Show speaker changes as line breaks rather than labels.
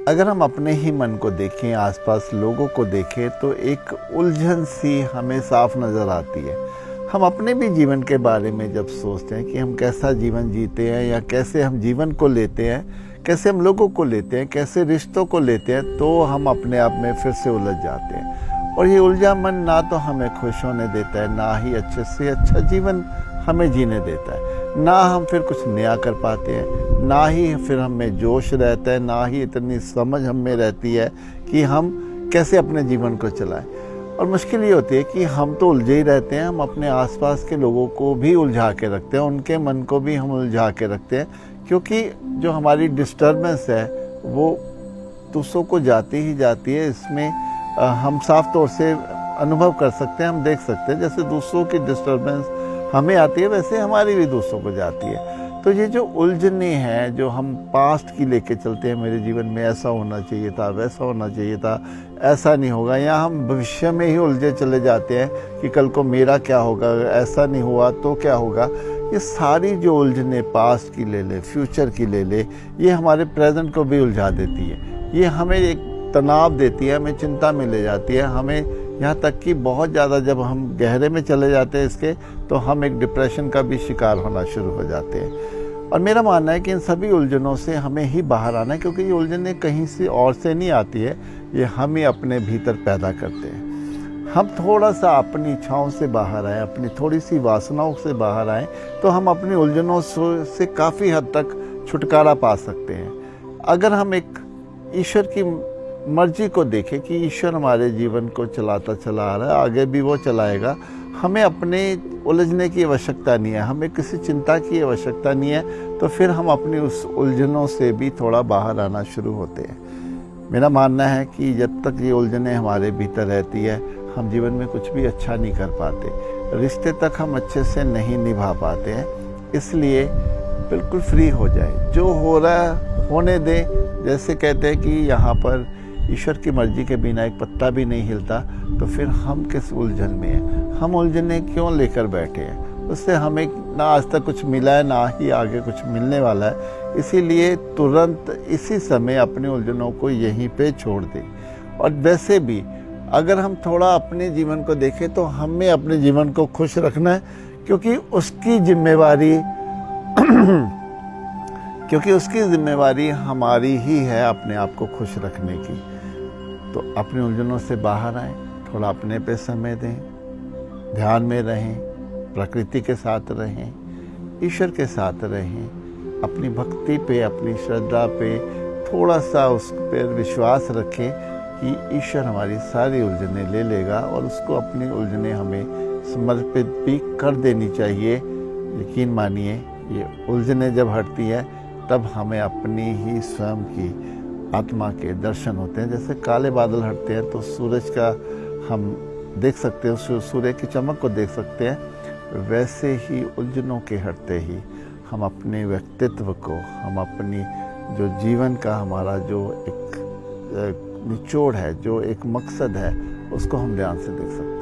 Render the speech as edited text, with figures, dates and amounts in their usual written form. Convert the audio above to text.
अगर हम अपने ही मन को देखें, आसपास लोगों को देखें, तो एक उलझन सी हमें साफ नज़र आती है। हम अपने भी जीवन के बारे में जब सोचते हैं कि हम कैसा जीवन जीते हैं या कैसे हम जीवन को लेते हैं, कैसे हम लोगों को लेते हैं, कैसे रिश्तों को लेते हैं, तो हम अपने आप में फिर से उलझ जाते हैं। और ये उलझा मन ना तो हमें खुश होने देता है, ना ही अच्छे से अच्छा जीवन हमें जीने देता है। ना हम फिर कुछ नया कर पाते हैं, ना ही फिर हमें जोश रहता है, ना ही इतनी समझ हमें रहती है कि हम कैसे अपने जीवन को चलाएं। और मुश्किल ये होती है कि हम तो उलझे ही रहते हैं, हम अपने आसपास के लोगों को भी उलझा के रखते हैं, उनके मन को भी हम उलझा के रखते हैं, क्योंकि जो हमारी डिस्टर्बेंस है वो दूसरों को जाती ही जाती है। इसमें हम साफ तौर से अनुभव कर सकते हैं, हम देख सकते हैं, जैसे दूसरों की डिस्टर्बेंस हमें आती है वैसे हमारी भी दूसरों को जाती है। तो ये जो उलझने हैं, जो हम पास्ट की लेके चलते हैं, मेरे जीवन में ऐसा होना चाहिए था, वैसा होना चाहिए था, ऐसा नहीं होगा, या हम भविष्य में ही उलझे चले जाते हैं कि कल को मेरा क्या होगा, ऐसा नहीं हुआ तो क्या होगा। ये सारी जो उलझने पास्ट की ले ले, फ्यूचर की ले ले, ये हमारे प्रेजेंट को भी उलझा देती है। ये हमें एक तनाव देती है, हमें चिंता में ले जाती है, हमें यहाँ तक कि बहुत ज़्यादा जब हम गहरे में चले जाते हैं इसके, तो हम एक डिप्रेशन का भी शिकार होना शुरू हो जाते हैं। और मेरा मानना है कि इन सभी उलझनों से हमें ही बाहर आना है, क्योंकि ये उलझनें कहीं से और से नहीं आती है, ये हम ही अपने भीतर पैदा करते हैं। हम थोड़ा सा अपनी इच्छाओं से बाहर आएँ, अपनी थोड़ी सी वासनाओं से बाहर आएँ, तो हम अपनी उलझनों से काफ़ी हद तक छुटकारा पा सकते हैं। अगर हम एक ईश्वर की मर्जी को देखें कि ईश्वर हमारे जीवन को चलाता चला आ रहा है, आगे भी वो चलाएगा, हमें अपने उलझने की आवश्यकता नहीं है, हमें किसी चिंता की आवश्यकता नहीं है, तो फिर हम अपनी उस उलझनों से भी थोड़ा बाहर आना शुरू होते हैं। मेरा मानना है कि जब तक ये उलझनें हमारे भीतर रहती है, हम जीवन में कुछ भी अच्छा नहीं कर पाते, रिश्ते तक हम अच्छे से नहीं निभा पाते हैं। इसलिए बिल्कुल फ्री हो जाए, जो हो रहा है होने दें। जैसे कहते हैं कि यहाँ पर ईश्वर की मर्जी के बिना एक पत्ता भी नहीं हिलता, तो फिर हम किस उलझन में हैं, हम उलझने क्यों लेकर बैठे हैं। उससे हमें ना आज तक कुछ मिला है, ना ही आगे कुछ मिलने वाला है। इसीलिए तुरंत इसी समय अपनी उलझनों को यहीं पे छोड़ दें। और वैसे भी अगर हम थोड़ा अपने जीवन को देखें, तो हमें अपने जीवन को खुश रखना है, क्योंकि उसकी जिम्मेवारी हमारी ही है अपने आप को खुश रखने की। तो अपनी उलझनों से बाहर आएं, थोड़ा अपने पे समय दें, ध्यान में रहें, प्रकृति के साथ रहें, ईश्वर के साथ रहें, अपनी भक्ति पे, अपनी श्रद्धा पे थोड़ा सा उस पर विश्वास रखें कि ईश्वर हमारी सारी उलझनें ले लेगा, और उसको अपनी उलझनें हमें समर्पित भी कर देनी चाहिए। यकीन मानिए, ये उलझनें जब हटती है, तब हमें अपनी ही स्वयं की आत्मा के दर्शन होते हैं। जैसे काले बादल हटते हैं तो सूरज का हम देख सकते हैं, सूर्य की चमक को देख सकते हैं, वैसे ही उलझनों के हटते ही हम अपने व्यक्तित्व को, हम अपनी जो जीवन का हमारा जो एक निचोड़ है, जो एक मकसद है, उसको हम ध्यान से देख सकते हैं।